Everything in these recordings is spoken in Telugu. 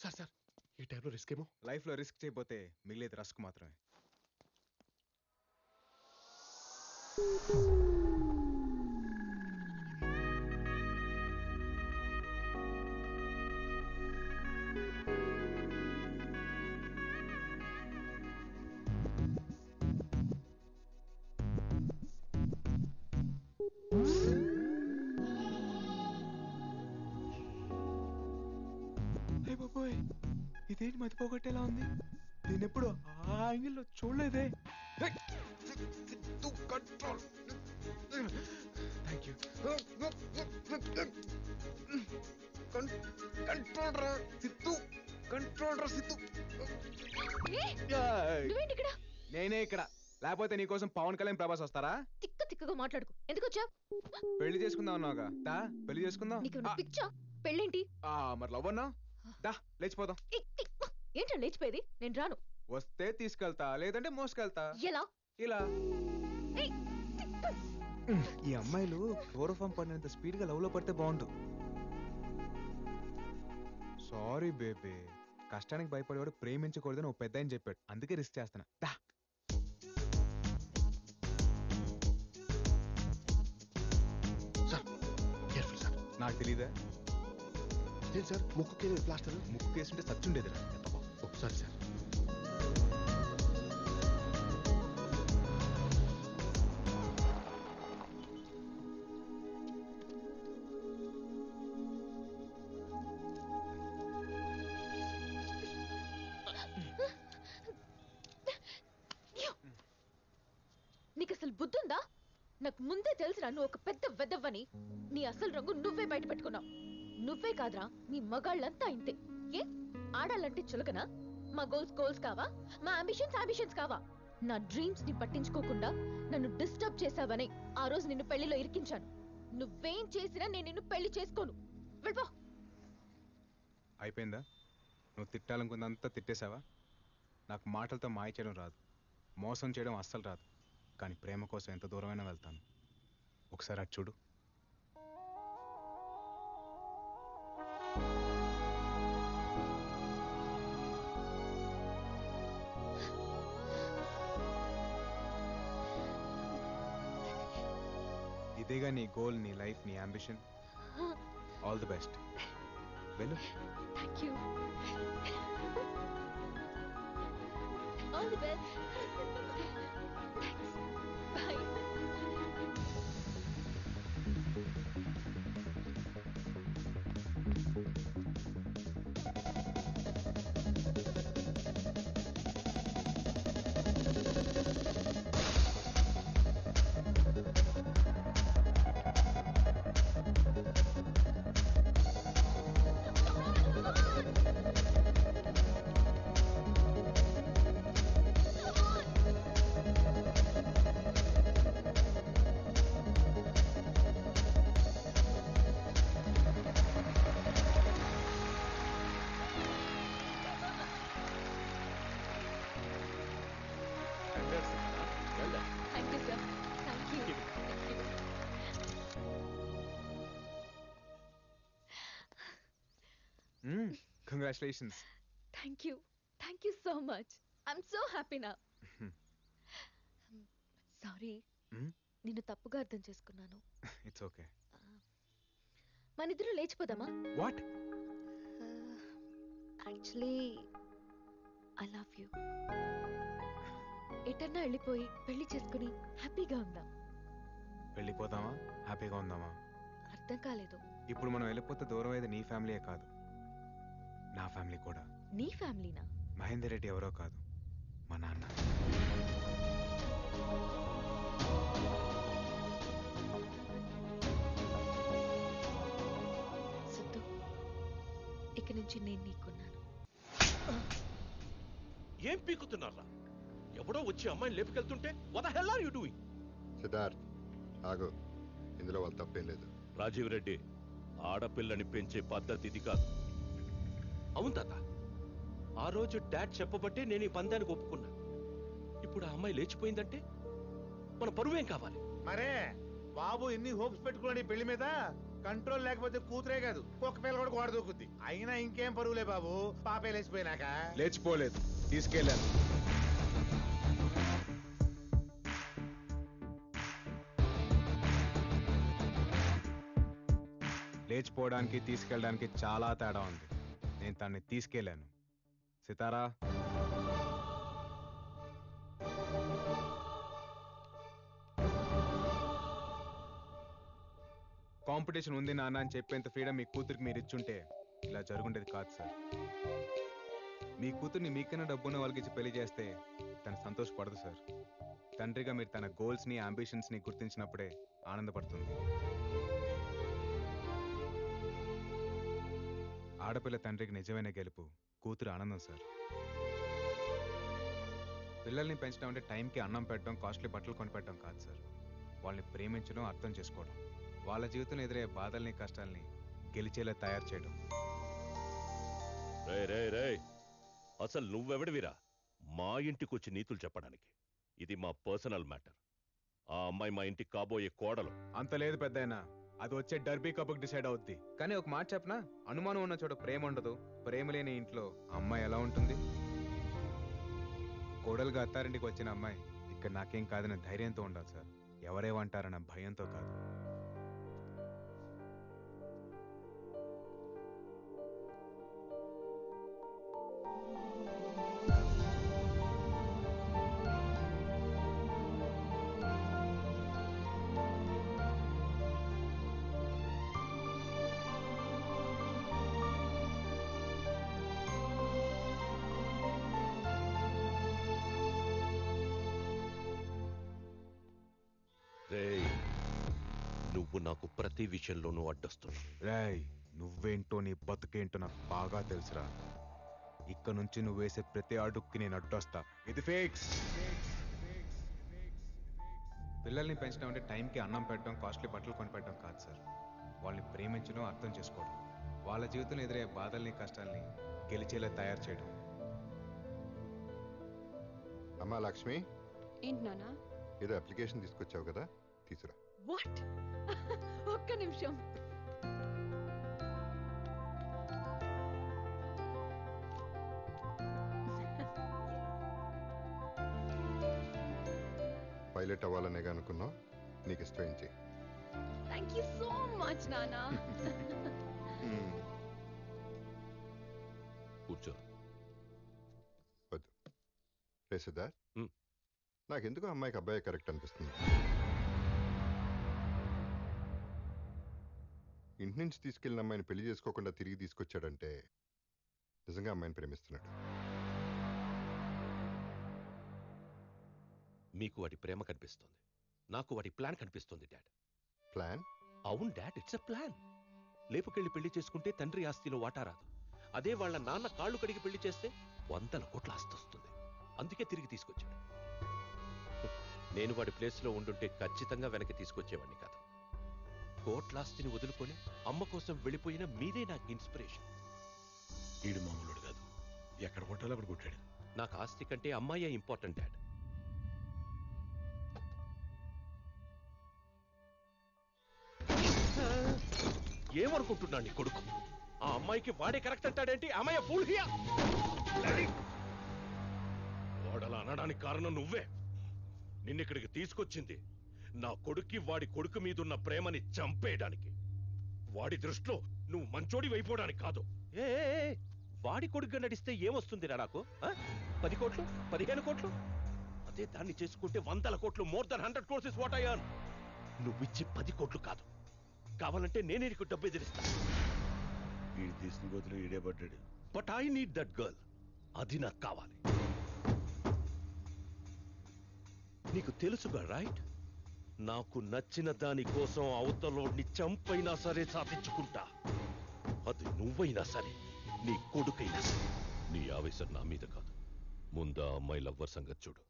సార్ సార్ ఈ టైంలో రిస్క్ ఏమో. లైఫ్లో రిస్క్ చేయకపోతే మిగిలేది రస్క్ మాత్రమే. ఇదేంటి మతిపోగొట్టేలా ఉంది? నేను ఎప్పుడు ఆ యాంగిల్లో చూడలేదే. Thank you. నేనే ఇక్కడ, లేకపోతే నీకోసం పవన్ కళ్యాణ్ ప్రభాస్ వస్తారా? తిక్కగా మాట్లాడుకు. ఎందుకు వచ్చావు? పెళ్లి చేసుకుందాం అన్నావుగా, దా పెళ్లి చేసుకుందాం. పిచ్చా? పెళ్ళేంటి? మరి లవ్ అన్నా, దా లేచిపోదాం. ఏంటో లేచిపోయేది? నేను రాను. వస్తే తీసుకెళ్తా, లేదంటే మోసుకెళ్తా. ఎలా? ఇలా. ఈ అమ్మాయిలు క్లోరోఫామ్ పడినంత స్పీడ్ గా లవ్ లో పడితే బాగుండు. సారీ బేబీ, కష్టానికి భయపడేవాడు ప్రేమించకూడదని ఒక పెద్ద ఆయన చెప్పాడు, అందుకే రిస్క్ చేస్తున్నా. దా. నాకు తెలీదా? సార్ ముక్కు ప్లాస్టర్. ముక్కు కేసుంటే సచ్చుండేదిరా. ఒకసారి సార్. నీకు అసలు బుద్ధుందా? నాకు ముందే తెలుసురా నువ్వు ఒక పెద్ద వెదవ్వని. నీ అసలు రంగు నువ్వే బయట పెట్టుకున్నావు. నువ్వే కాదురా, నీ మగాళ్ళంతా ఇంతే. ఏ ఆడాలంటే చులకనా? మా గోల్స్ కావా? మా అంబిషన్స్ కావా? నా డ్రీమ్స్ ని పట్టించుకోకుండా నన్ను డిస్టర్బ్ చేసావని ఆ రోజు నిన్ను పెళ్లిలో ఇరికించాను. నువ్వేం చేసినా నేను నిన్ను పెళ్లి చేసుకోను. వెళ్ళిపో. అయిపోయిందా? నువ్వు తిట్టాలనుకున్నంతా తిట్టేశావా? నాకు మాటలతో మాయ చేయడం రాదు, మోసం చేయడం అస్సలు రాదు. కానీ ప్రేమ కోసం ఎంత దూరమైనా వెళ్తాను. ఒకసారి అటు చూడు. ఇదేగా నీ గోల్, నీ లైఫ్, నీ అంబిషన్. All the best. వెళ్ళు. Thank you. All the best. Bye. Congratulations. Thank you so much. I'm so happy now. Sorry, నిన్ను తప్పుగా అర్థం చేసుకున్నాను. It's okay. మనిద్దరం లేచిపోదామా? What? Actually, I love you. ఎటన్నా వెళ్ళిపోయి పెళ్లి చేసుకుని హ్యాపీగా ఉందాం. వెళ్ళిపోదామా, హ్యాపీగా ఉందామా? అర్థం కాలేదు. ఇప్పుడు మనం వెళ్ళిపోతే దూరం అయ్యేది నీ ఫ్యామిలీయే కాదు, నా ఫ్యామిలీ కూడా. నీ ఫ్యామిలీనా? మహేందర్ రెడ్డి ఎవరో కాదు, మా నాన్న. సిద్ధు, ఇక నుంచి నేను నీకున్నాను. ఏం పీకుతున్నారా? ఎవడో వచ్చి అమ్మాయిని లేపుకెళ్తుంటే what the hell are you doing? Siddharth ఆగు, ఇందులో వాళ్ళ తప్పేం లేదు. రాజీవ్ రెడ్డి, ఆడపిల్లని పెంచే పద్ధతి ఇది కాదు. అవును తాత, ఆ రోజు డాడ్ చెప్పబట్టే నేను ఈ పందానికి ఒప్పుకున్నా. ఇప్పుడు ఆ అమ్మాయి లేచిపోయిందంటే మన పరువేం కావాలి? మరే బాబు ఎన్ని హోప్స్ పెట్టుకున్నాడు ఈ పెళ్లి మీద. కంట్రోల్ లేకపోతే కూతురే కాదు కుక్క పిల్ల కూడా గోడ దూకుద్ది. అయినా ఇంకేం పరువులే బాబు, పాపే లేచిపోయినాక. లేచిపోలేదు, తీసుకెళ్ళాను. లేచిపోవడానికి తీసుకెళ్ళడానికి చాలా తేడా ఉంది. నేను తన్ని తీసుకెళ్ళాను. సితారా, కాంపిటీషన్ ఉంది నాన్న అని చెప్పేంత ఫ్రీడమ్ మీ కూతురికి మీరు ఇచ్చుంటే ఇలా జరుగుండేది కాదు సార్. మీ కూతుర్ని మీకన్నా డబ్బున్న వాళ్ళకి ఇచ్చి పెళ్లి చేస్తే తను సంతోషపడదు సార్. తండ్రిగా మీరు తన గోల్స్ని అంబిషన్స్ని గుర్తించినప్పుడే ఆనందపడుతుంది. ఆడపిల్ల తండ్రికి నిజమైన గెలుపు కూతురు ఆనందం సార్. పిల్లల్ని పెంచడం అంటే టైంకి అన్నం పెట్టడం, కాస్ట్లీ బట్టలు కొనిపెట్టడం కాదు సార్. వాళ్ళని ప్రేమించడం, అర్థం చేసుకోవడం, వాళ్ళ జీవితంలో ఎదురయ్యే బాధల్ని కష్టాల్ని గెలిచేలా తయారు చేయడం. అసలు నువ్వెవడివిరా మా ఇంటికొచ్చి నీతులు చెప్పడానికి? ఇది మా పర్సనల్ మ్యాటర్. ఆ అమ్మాయి మా ఇంటికి కాబోయే కోడలు. అంత లేదు పెద్దయినా, అది వచ్చే డర్బీ కప్కి డిసైడ్ అవుద్ది. కానీ ఒక మాట చెప్పనా, అనుమానం ఉన్న చోట ప్రేమ ఉండదు. ప్రేమ లేని ఇంట్లో అమ్మాయి ఎలా ఉంటుంది? కోడలుగా అత్తారింటికి వచ్చిన అమ్మాయి ఇక్కడ నాకేం కాదనే ధైర్యంతో ఉండాలి సార్, ఎవరేమంటారన్న భయంతో కాదు. నువ్వు నాకు ప్రతి విషయంలోనూ అడ్డొస్తున్నావు. రేయ్, నువ్వేంటో నీ బతుకేంటో నాకు బాగా తెలుసురా. ఇక్కడ నుంచి నువ్వు వేసే ప్రతి అడుక్కి నేను అడ్డొస్తా. ఇది ఫిక్స్. పిల్లల్ని పెంచడం అంటే టైంకి అన్నం పెట్టడం, కాస్ట్లీ బట్టలు కొనిపెట్టడం కాదు సార్. వాళ్ళని ప్రేమించడం, అర్థం చేసుకోవడం, వాళ్ళ జీవితంలో ఎదురయ్యే బాధల్ని కష్టాల్ని గెలిచేలా తయారు చేయడం. అమ్మా లక్ష్మి, ఏంటి నానా? ఏదో అప్లికేషన్ తీసుకొచ్చావు కదా, తీసురా. వాట్? ఒక్క నిమిషం. పైలట్ అవ్వాలనేగా అనుకున్నావు, నీకు ఇష్టం చేయి. థ్యాంక్ యూ సో మచ్ నానా. కూర్చో. వద్దు రే సిద్ధార్థ్, నాకెందుకు అమ్మాయికి అబ్బాయి కరెక్ట్ అనిపిస్తుంది. ఇంటి నుంచి తీసుకెళ్ళిన అమ్మాయిని పెళ్లి చేసుకోకుండా తిరిగి తీసుకొచ్చాడంటే నిజంగా అమ్మాయిని ప్రేమిస్తున్నాడు. మీకు వాటి ప్రేమ కనిపిస్తుంది, నాకు వాటి ప్లాన్ కనిపిస్తుంది డాడ్. ప్లాన్? అవును డాడ్, ఇట్స్ ఎ ప్లాన్. లేపుకెళ్ళి పెళ్లి చేసుకుంటే తండ్రి ఆస్తిలో వాటా రాదు. అదే వాళ్ళ నాన్న కాళ్ళు కడిగి పెళ్లి చేస్తే 100 కోట్ల ఆస్తి వస్తుంది. అందుకే తిరిగి తీసుకొచ్చాడు. నేను వాడి ప్లేస్లో ఉండుంటే ఖచ్చితంగా వెనక్కి తీసుకొచ్చేవాడిని కాదు. కోట్లాస్తిని వదులుకొని అమ్మ కోసం వెళ్ళిపోయిన మీరే నాకు ఇన్స్పిరేషన్. ఈడు మామూలుడు కాదు, ఎక్కడ కొట్టాలో అక్కడ కొట్టాడు. నాకు ఆస్తి కంటే అమ్మాయే ఇంపార్టెంట్ డాడ్. ఏమనుకుంటున్నాడు నీ కొడుకు? ఆ అమ్మాయికి వాడే కరెక్ట్ అంటాడేంటి? అమ్మాయి ఫూల్ హియా. వాడలా అనడానికి కారణం నువ్వే. నిన్నిక్కడికి తీసుకొచ్చింది నా కొడుక్కి వాడి కొడుకు మీదున్న ప్రేమని చంపేయడానికి. వాడి దృష్టిలో నువ్వు మంచోడి వైపోవడానికి కాదు. ఏ వాడి కొడుకుగా నడిస్తే ఏమొస్తుంది నాకు? 10 కోట్లు, 15 కోట్లు? అదే దాన్ని చేసుకుంటే 100 కోట్లు, more than 100 crores is what I earn. నువ్విచ్చి 10 కోట్లు కాదు, కావాలంటే నేనే నీకు డబ్బు ఎదిరిస్తా. వీడు తీసుకుని పోతున్న ఈడే పడ్డాడు. But I need that girl. అది నాకు కావాలి. నీకు తెలుసుగా రైట్? నాకు నచ్చిన దాని కోసం అవతలోడిని చంపైనా సరే సాధించుకుంటా. అది నువ్వైనా సరే, నీ కొడుకైనా సరే. నీ ఆవేశం నా మీద కాదు, ముందు ఆ అమ్మాయి లవ్వర్ సంగతి చూడు.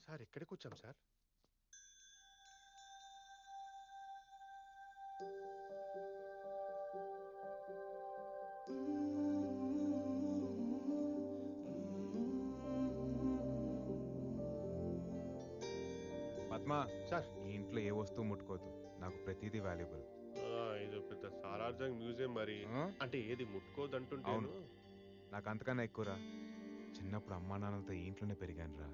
సార్ ఎక్కడికి వచ్చాం సార్? ఆత్మ సార్ ఈ ఇంట్లో ఏ వస్తువు ముట్టుకోవద్దు, నాకు ప్రతిదీ వాల్యుబుల్. ఇది పెద్ద సాలార్జంగ్ మ్యూజియం మరి. అంటే ఏది ముట్టుకోదంటుంటేను. అవును. నాకు అంతకన్నా ఎక్కువరా. చిన్నప్పుడు అమ్మా నాన్నలతో ఈ ఇంట్లోనే పెరిగాను రా.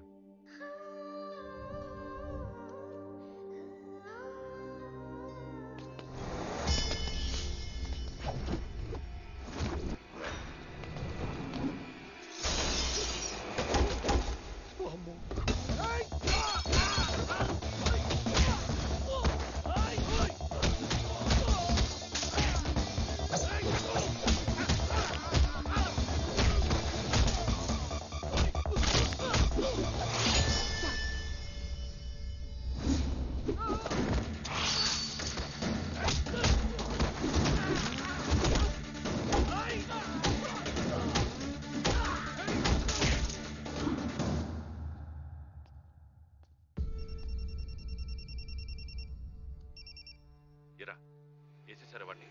ఇరా వేసేసారా వాడిని?